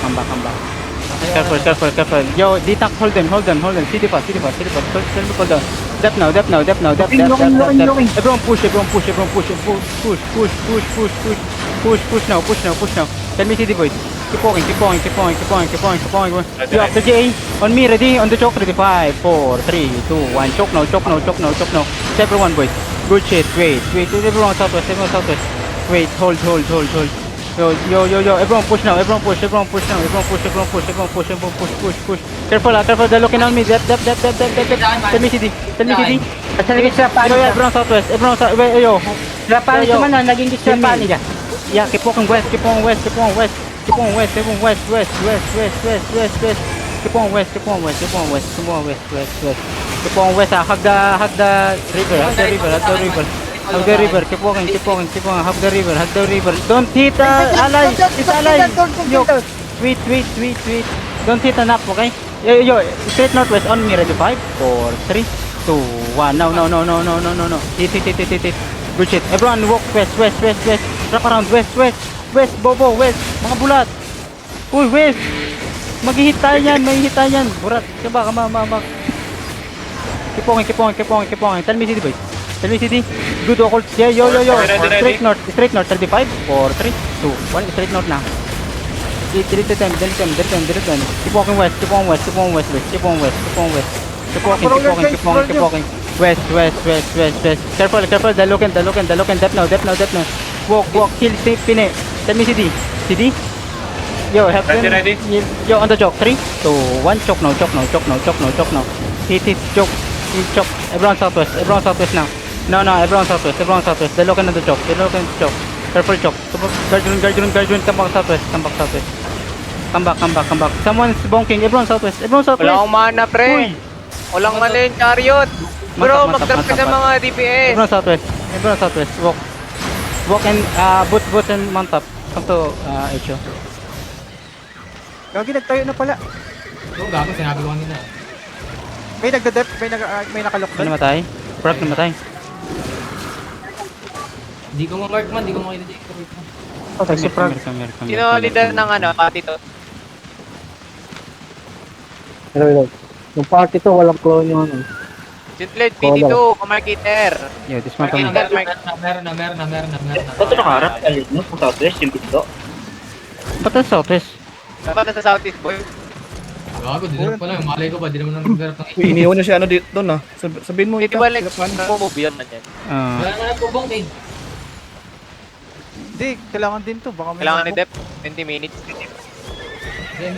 come back. Careful. Yo, D-Tank, hold them. CD fast. Hold down. Dep now. Looking. Everyone push. Push now. Tell me CD boys. Keep walking. Yo, after J, on me, ready? On the choke, ready? 5, 4, 3, 2, 1. Choke now. Everyone boys. Good shit. Wait. Everyone southwest. Wait, hold. Yo, everyone push now. Everyone push. Careful, they're looking on me. Dep. Tell me CD. Asa naging Yo, strapani siya? everyone southwest. Yo. Strapani Yo, siya man, naging strapani siya. Yeah, keep walking west. Keep on west. Keep on west. Keep on west. Keep on west. Hug the river. Hug the river. Keep walking. Hug the river. Don't hit ally. It's ally. Yo, wait. Don't hit an up, okay? Yo, straight northwest on me. Ready? 5, 4, 3, 2, 1. No. Hit. Good shit. Everyone walk west. Wrap around west, bobo, west. Mga bulat. Uy, west. Mag-hit tayo yan. Burat. Come back. Keep walking. Tell me CD, boys. Good occult. Yeah, yo. Ready. Straight north. 35, 4, 3, 2, 1. Straight north now. Delete them. Keep walking west. Keep on west. Keep walking. West. Careful. They're looking. Dep now. Walk. Kill. Pine. Tell me CD. Yo, have them. Ready. Yo, on the choke. 3, 2, 1. Choke now. Hit. Choke. Everyone southwest now. No. Everyone southwest. They're looking at the choke. Careful choke. Guardian. Come back southwest. Come back. Someone's bonking. Everyone southwest. Wala akong mana, pre. Uy. Walang mana yung chariot. Bro, Mantap. mag-drop ka sa mga DPS. Everyone southwest. Walk and boots and mount up. Come to HO. Gagi, nagtayo na pala. Oo, gago, sinabi ko kanina. May nagda-dep, may nakalok Ano doon. namatay? Prak namatay. Hindi ko ma-mark man, hindi ko makita dito. Okay, si Prag. Sino leader ng pati to? Hello. Yung party to, walang clone yung ano. Sintled, PT2, Marketer. Yeah, this one kami. Meron na. Ba't ito nakaharap? Alin mo? Kung southwest, yung pinto. Ba't ang southwest? Dapat sa Southeast, boy. Gago, dinarap ko lang. Malay ko ba, di naman nang dinarap ng Uy, iniwan niya si ano dito doon ah. Sabihin mo Hindi ito. ba like, move yun na dyan. Wala na po bong eh. Hindi, kailangan din to. Baka may Kailangan ni nagbo- Dep, 20 minutes. Hindi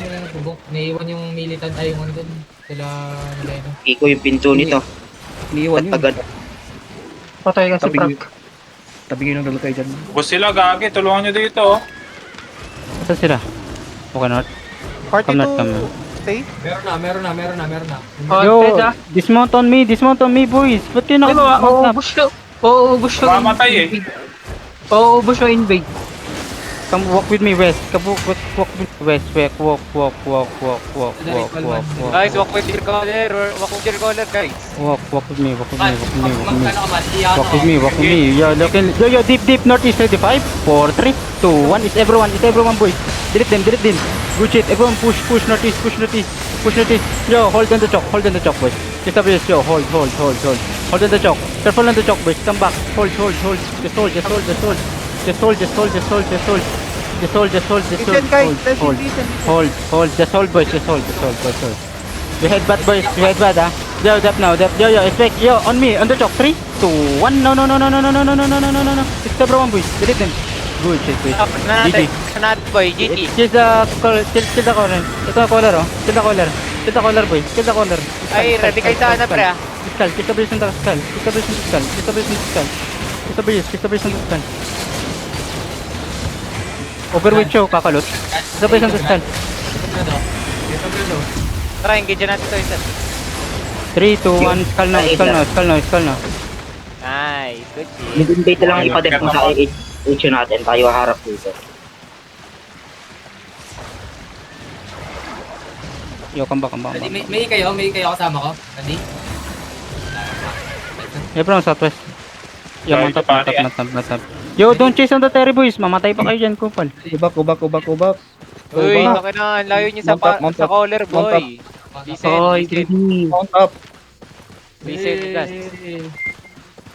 na po bong. Naiiwan yung militant ay yung ano dun. Sila nila yun. Iko yung pinto nito. Iniwan yun. Agad. Patay ka si Tabi Prag. Tabingin ng dalagay dyan. Bus sila, gagi. Tulungan nyo dito. Saan sila? Okay not. Party Come not, 2, come not. stay. Meron na. Yo, dismount on me boys. Ba't yun ako? Uubos yung Mamatay eh. Uubos yung invade. Come walk with me west. Walk with west. Walk. Guys, walk with your caller. Walk with your caller, guys. Walk with me. Magkano ka man, iyan Walk with me. Yo, deep northeast 35, 4, 3, 2, 1. It's everyone boys. Delete them. Good shit. Everyone push northeast. Yo, hold on the choke boys. Just up yo, hold on the choke. Careful on the choke boys. Come back. Hold. Just hold. Listen guys, listen. Hold. Just hold boys. You headbutt boys. Ah. Yo, dep now. Yo, expect. Yo, on me. On the choke. 3, 2, 1. No. It's everyone boys. Delete them. Good shit. GG. Sanat, boy, GG. Kill the caller. Ito ang caller oh. Kill the caller boy. Ay, ready kayo sa ano, pre, ah. Kill the bridge on the skull. Overweight show, kakalot. Kill the bridge on the skull. Tara, engage natin to isa. 3, 2, 1, skull now. Nice, good shit. Mid-invade na lang ipadep mo sa HO natin. Tayo harap dito. Yo, come back. May kayo kasama ko. Ready? Everyone southwest. Yo, Sorry, mantap. pare, Yo, don't chase on the Terry boys. Mamatay pa kayo dyan, kupal. Go back. Uy, ba? okay na. Ang layo niyo sa, Mount sa up. collar, Mount boy. Listen, Oy, listen. Gini. Mount up. Listen, gas.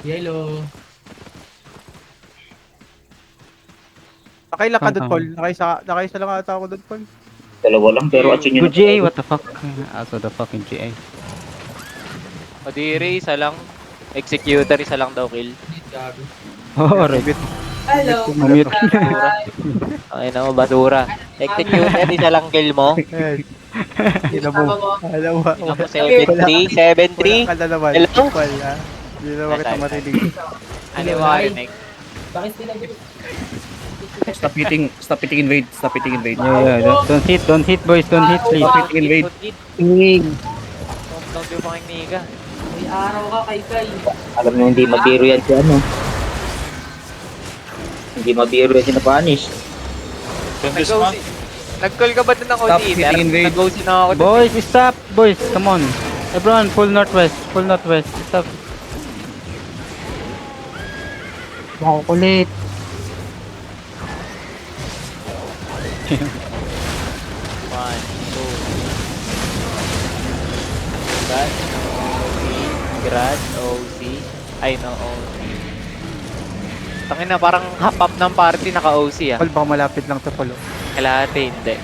Yellow. Nakailan ka doon, Paul? Nakaisa lang ata ako doon, Paul. Dalawa lang, pero atsun yun. Good GA, what the fuck? Aso the fucking GA. Odiri, isa lang. Executor, isa lang daw kill. Gago. Oh, right. Hello. Mute. Ay na mo, basura. Executor, isa lang kill mo. Alam mo. Alam mo, 7-3, 7-3. Wala ka na naman. Hello? Wala. Hindi naman kita Sorry. marinig. Ano yung marinig? Bakit sila Stop hitting invade. Stop hitting invade. Yeah, don't hit boys, don't hit please. Stop hitting invade. King. Don't do fucking nigga. May araw ka kay Kai. Alam mo, hindi mabiro yan si ano. Hindi mabiro yan si Napanish. This one. Nag-call ka ba doon ako Stop dito? hitting invade. Nag-go na ako doon. Boys, stop! Boys, come on. Everyone, full northwest. Full northwest. Stop. Makukulit. One, two. Grad, OC. Grad, OC. Ay, no, OC. Tangina, parang hap-up ng party naka-OC ah. Paul, baka malapit lang to, Paul. Kalahati, hindi.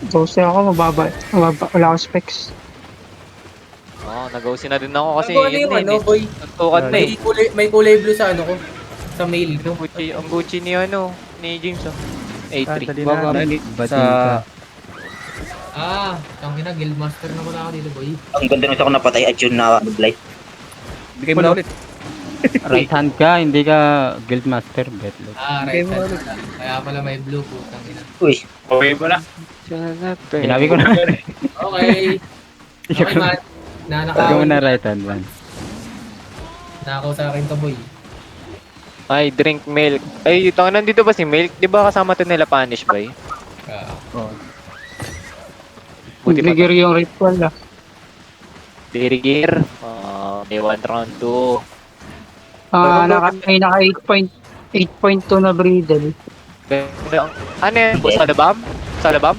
Bose ako, mababa. Wala akong specs. Oo, nag-OC na din ako kasi Ano yun yung din ano, eh. boy? Nagtukan na eh. May kulay blue sa ano ko. Sa mail. Ang Gucci ni ano, ni James oh. A3. Dali Wag na. na Batin ka. Ah, tangina, guildmaster na pala ako dito, boy. Ang ganda nung isa ko napatay at yun na mag-light. Bigay mo na ulit. Right hand ka, hindi ka guildmaster. Bet look. Ah, right hand pala. Kaya pala may blue po, tangina. Uy, Okay mo na. Sinabi ko na. Okay. Okay, man. Ikaw mo na right hand man. Nakaw sa akin to, boy. Ay, drink milk. Ay, ito nandito ba si Milk? Di ba kasama to nila Punish ba eh? Ah, Buti pa Trigger yung ritual ah. Dirigir. May 1 round 2. May naka 8.2 na Bridle. Ano yan? Sa labam? Sa labam?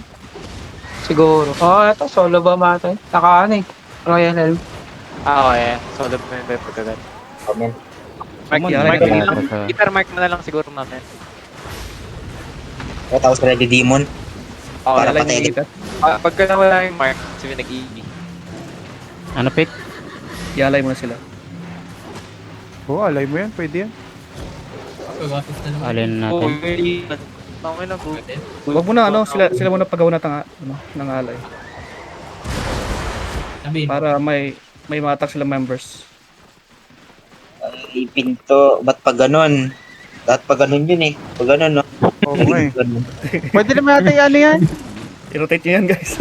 Siguro. Ito, solo ba mata? Naka ano eh. Royal Helm. Okay. So, labam na yung pagkagat. amen. Mark, Come on, mark yeah, na yeah, lang. yeah. Peter, mark mo na lang siguro namin. Tapos ready demon. Oo, Para Align patay. yung hita. pagka nawala yung mark, sabi nag-iigi. Ano pick? Ialay mo na sila. Oo, alay mo yan. Pwede yan. pagasis na naman. Alin Oo, natin. okay na bro. Wag mo na ano, sila muna pagawa na ng alay. Sabihin, Para may matak sila members. Ay, pinto. Ba't pa ganun? Dapat pa ganun yun eh. Pag ganun, no? Oo nga eh. Ganun. Pwede naman natin ano yan. I-rotate nyo yan, guys.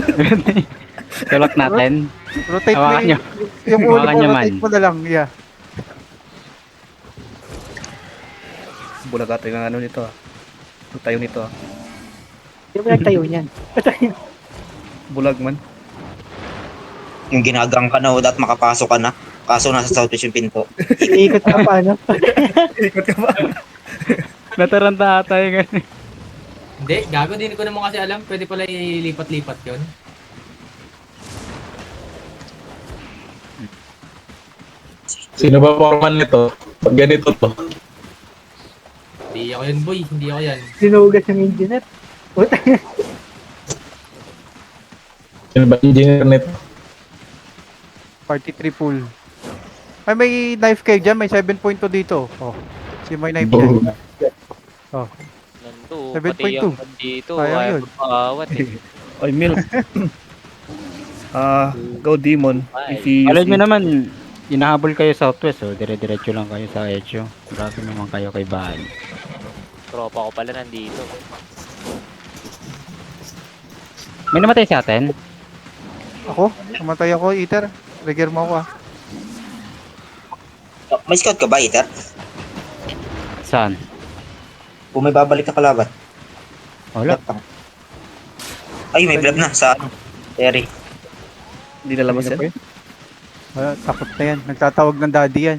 Tulak natin. Rotate mo Hawakan nyo. yung ulo Hawakan mo, nyo, rotate man. mo na lang. Yeah. Bulag ata yung ano nito ah. Yung tayo nito ah. Hindi mo nagtayo niyan. Bulag man. Yung ginagang ka na, dapat makapasok ka na. Kaso nasa southwest yung pinto. Iikot ka pa, no? Ikot ka ba? Nataranta ata yung ganun. hindi, gago din ko naman kasi alam. Pwede pala ilipat-lipat yun. Sino ba foreman nito? Pag ganito to. Hindi ako yan, boy. Hindi ako yan. Sinugas yung engineer. Sino ba engineer nito? Party 3 full. Ay, may knife kayo dyan. May 7.2 dito. Oh. Si may knife dyan. Oh. Nando, 7.2. pati yung dito. Sayang Ayaw yun. magpakawat eh. Oy, Milk. Go Demon. If he Alin nyo naman, inahabol kayo southwest, oh. Dire-diretso lang kayo sa Edge. Grabe naman kayo kay Bahan. Tropa ko pala nandito. May namatay sa atin? Ako? Namatay ako, Eater. Trigger mo ako ah. May scout ka ba, Iter? Saan? Kung may babalik na kalaban. Wala. Ay, may blood na sa Terry. Hindi nalabas Hindi na yan. pa yun. Wala, takot na yan. Nagtatawag ng daddy yan.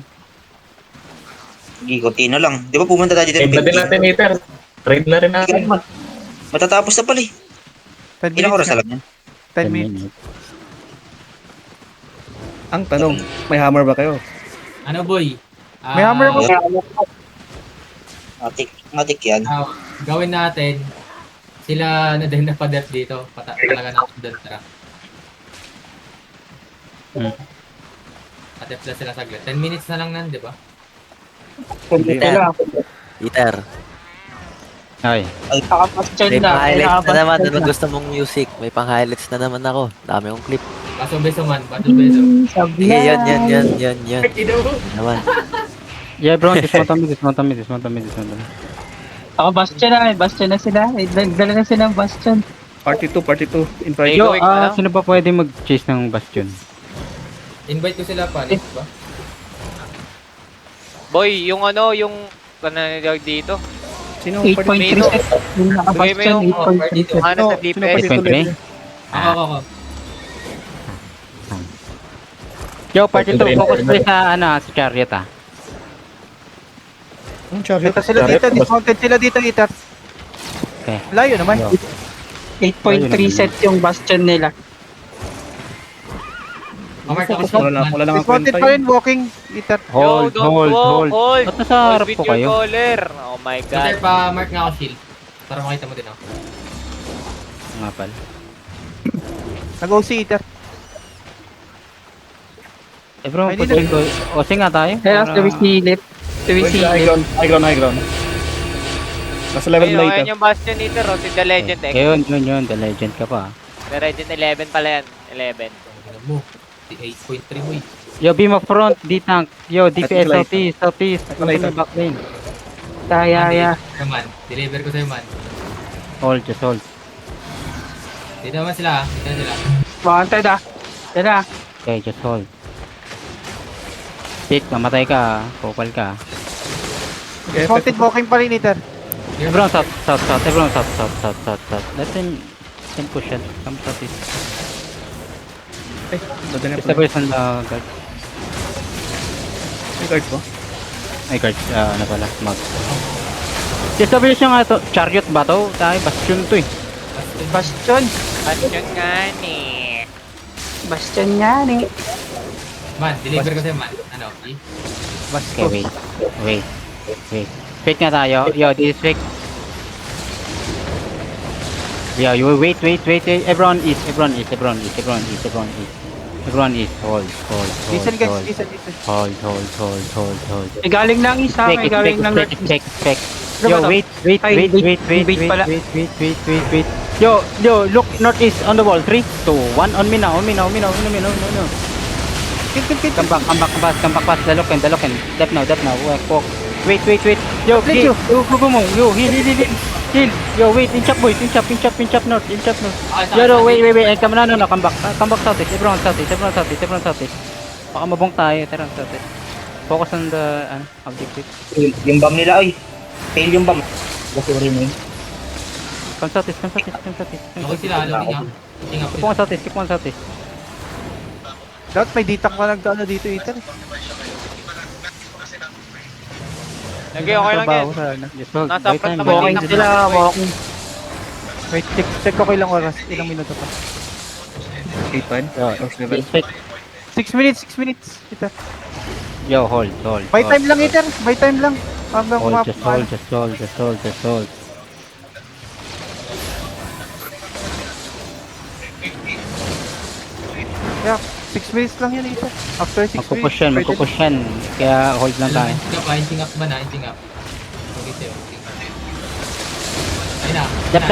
Sige, konti na lang. Di ba pumunta tayo dito? Trade na din natin, Ether. Trade na rin natin. Matatapos na pala eh. 10 Ilang oras minutes. na lang yan? 10 minutes. Ang tanong, may hammer ba kayo? Ano boy? May hammer ba? Matik yan. Gawin natin. Sila na din napadet dito. Talaga na doon tara. Padet na sila saglit. 10 minutes na lang nan, di ba? Peter, Ay. Naka-bastion may na. pang-highlights na naman. Naka-bastion Ano gusto mong music? May pang-highlights na naman ako. Dami kong clip. Baso beso man. Baso beso. Sabi Sige, yan. Naman. Yeah, bro, dismount me. Naka-bastion na. Bastion na sila. Dala na sila ng bastion. Party 2, invite. Yo, Going na lang. sino ba pwede mag-chase ng bastion? Invite ko sila pa. Di ba? Boy, yung dito. Sino 8.3 set. Yung naka-bastion, Bigay mo yung- 8.3 set. Ano sa Sino DPS? party 2 8.3? level? Ako. Yo, party 2, focus play sa, sa chariot Ang chariot. Dito sila dito. Dismounted sila dito, Iter. Okay. Layo naman. Yo. 8.3 set yung bastion nila. Mark ako. Wala lang ang Dismounted kwenta pa yun. rin, walking, Iter. Hold. Ba't nasa harap with po your kayo? caller. Oh my Peter, God. pa mark nga ako shield. Para makita mo din ako. Nga pala. Nag-OC, Iter. Eh bro, Ay, hindi OC nga tayo. Kaya Para- tumisilip. High ground. Nasa level Ayun, na ayun ito. yung Bastion dito, si The Legend X. Yun, the legend ka pa. The Legend 11 pala yan. 11. Ano mo? 8.3 mo eh. Yo, beam of front, D-tank. Yo, DPS, At southeast. Ano ito? Back lane. Kaya. Sa'yo man. Deliver ko sa'yo man. Just hold. Dito naman sila. Dito na sila. Wanted ah. Yan ah. Okay, just hold. Tick, mamatay ka. Popal ka. Dismounted walking pa rin, Iter. Everyone south. Everyone south. Let him push it. Come southeast. Dadaan It's the person guard. May guard po. Ay, guard. Ano pala? Mag. Establish nyo nga ito. Chariot ba to? Tayo, bastion to eh. Bastion. Bastion nga ni. Bastion nga ni. Man, deliver ko sa'yo man. Ano? Eh? Okay, wait. Fake nga tayo. Yo, this is fake. Yo, you wait. Everyone is. Hold. Listen guys, listen. Hold. May galing lang isa. May galing lang. Fake. Yo, wait. Yo, look northeast on the wall. 3, 2, 1. On me now. Come back, pass. The lock-in. Dep now. Walk. Wait. Yo, Please, go. Yo, heal. Yo, wait. Inch up, boys. Inch up north. Yo, wait. Come on, no. Come back southeast. Everyone southeast. Baka mabong tayo. Tara, southeast. Focus on the, objective. Yung bomb nila ay. Fail yung bomb. Basuri mo yun. Come southeast. Okay sila. Loading ah. Keep on southeast. Dapat may D-tank ka nagdano dito, Iter. Okay lang yan. Just hold. Nasa By front time, naman by Walking time. sila. Walking. Wait, check ko ilang oras. Ilang minuto pa. 8 Yo, First level. just fake. 6 minutes, Iter. Yo, hold. By time lang, Iter. By time lang. Habang Just hold. Yeah, 6 minutes lang yan, Iter. After 6 Magpupush minutes. yan. Kaya hold lang tayo. Inching up ba na? Inching up. Okay sa'yo. Ayun na. Dep.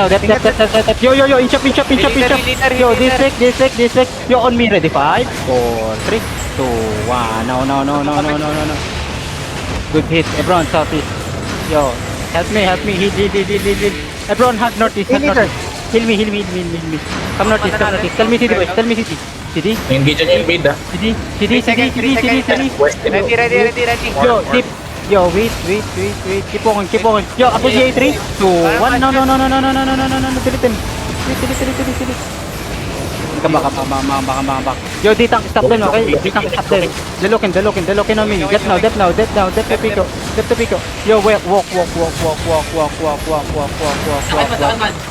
Yo, inch up. Leader. Yo, this week. Yo, on me, ready? 5, 4, 3, 2, 1. No. Good hit. Everyone, southeast. Yo, help me. Heal. Everyone, hug northeast. Heal me. Come northeast. Tell me city, boys. City. Engage yung invade ah. City. West Ready. Yo, deep. Yo, wait. Keep on. Yo, ako si A3. 2, 1. No. Delete him. Delete. Come back. Yo, D-Tank, stop them, okay? D-Tank, stop them. They're looking on me. Dep now, Dep to Pico. Yo, wait, walk.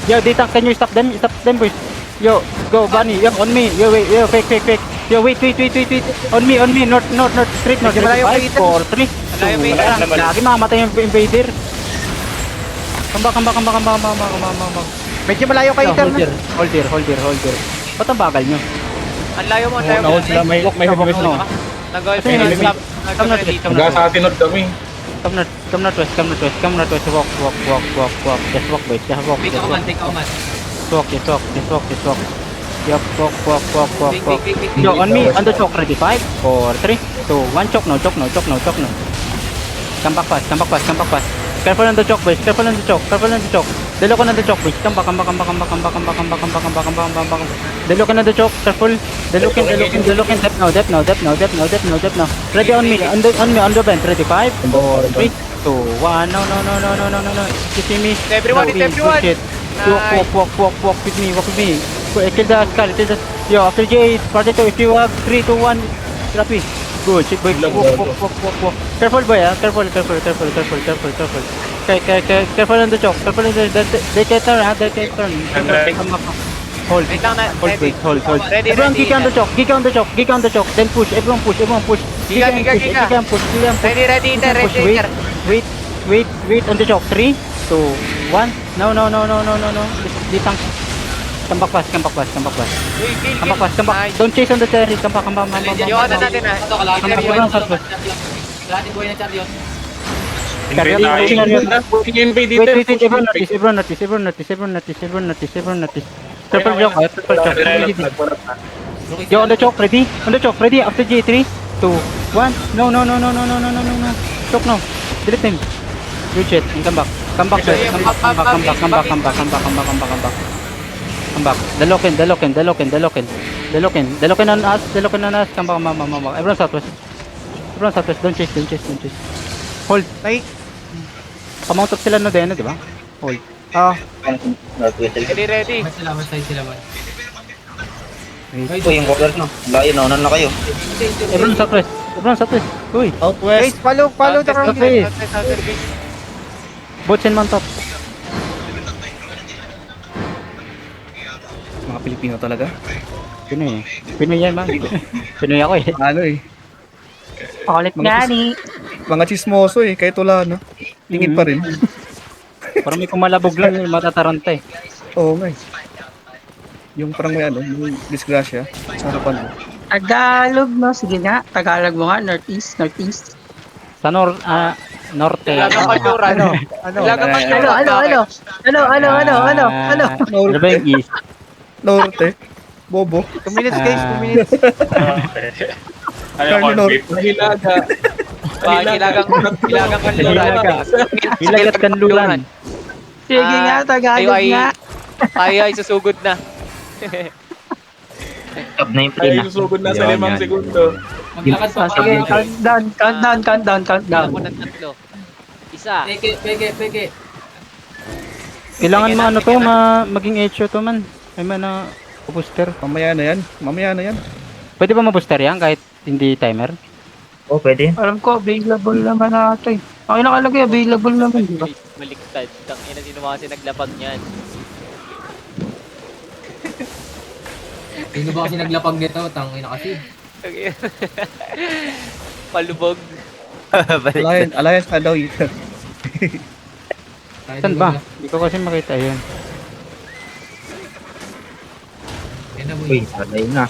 Yo, D-Tank, can you stop them? Stop them, boys. Yo, go, Bunny. Yo, on me. Yo, wait, yo, fake. Yo, wait. On me, not, straight, not. 5, 4, 3, 2, 1. Lagi mamamatay yung invader. Come back. Medyo malayo kayo, Ethan. Hold here. Ba't ang bagal nyo? Ang layo mo. Nahol sila, may heavyweight No. na. Nag-go-FM. Nagkasatinod kami. Come northwest. Walk. Just walk, boys. Just walk. Take a man. Just walk. Yup, walk. Yo, on me, on the choke, ready? 5, 4, 3, 2, 1, choke no. Come back fast. Careful on the choke, boys. Careful on the choke. Delo ko on the choke, boys. Come back. Delo ko on the choke. Careful. Delo kin. Dep now. Ready on me. On the bench. Ready? 5, 4, 3, 2, 1. No. You see me? Everyone, No, it's everyone. shit. Walk with me. Kill the skull. Yo, after J, party 2. If you have 3, 2, 1, copy. Good, shit, boy. Walk. Careful, boy, ah. Careful. Okay, careful on the choke. They can turn, ha? They can turn. Come up. Hold. Wait lang na. Hold, Ready. wait. Hold. Ready, Everyone ready. kick on the choke. Then push. Everyone push. Giga. Kick and push. Ready, Inter. Wait on the choke. 3, 2, 1. No. D-Tank. Come back fast. Come back. Nice. Don't chase on the cherry. Come back. Yung ano natin ha. Ito, kalahati Come back. buhay Everyone na southwest. Kalahati buhay na Chariot. Chariot. Invade dito. Wait. Everyone notice. Triple choke. Yo, on the choke. Ready? After J, 3, 2, 1. No. Choke no. Delete him. Good shit. And come back. Come back. They're looking on us. Come back. Everyone southwest. Don't chase. Hold. Pamount sila na din, di ba? Hold. Ready. Mas side sila ba? Ito yung border no. Layo na na kayo. Everyone southwest. Uy. Guys, follow the round. Okay. Boats and mount up. Mga Pilipino talaga. Pinoy yan, man. Pinoy ako eh. Ano eh. Pakulit gani. Mga chismoso eh. Kahit wala no. Tingin pa rin. Parang may kumalabog lang, matataranta eh. Oo nga eh. Yung parang may ano, yung disgrasya. Sa harapan mo. Tagalog, no? Sige nga. Tagalog mo nga. Northeast. Sa norte. Ilagang Majora. Ilagang Majora. Ano? Ano ba yung east? Norte. Bobo. 2 minutes, guys. 2 minutes. Ano, conflict. Ilagang Majora. Ilagat kanluran. Sige nga. Tagalog nga. Tayo ay susugod na. Stop na yung plane Ay, na. susugod na sa 5 segundo. Maglakad pa. Sige, countdown. Ako ng 3. Isa. Peke. Kailangan ano to, maging HO to man. Ay man booster. Mamaya na yan. Pwede ba ma-booster yan kahit hindi timer? Oh, pwede. Alam ko, available naman natin. Ang nakalagay, available naman, di ba? Baliktad. Tangina, sino mga kasi naglapag niyan? Sino ba kasi naglapag nito? Tangina kasi. Palubog. Alliance na daw ito. Saan ba? Hindi ko kasi makita yun. Yan na Uy, sanay na.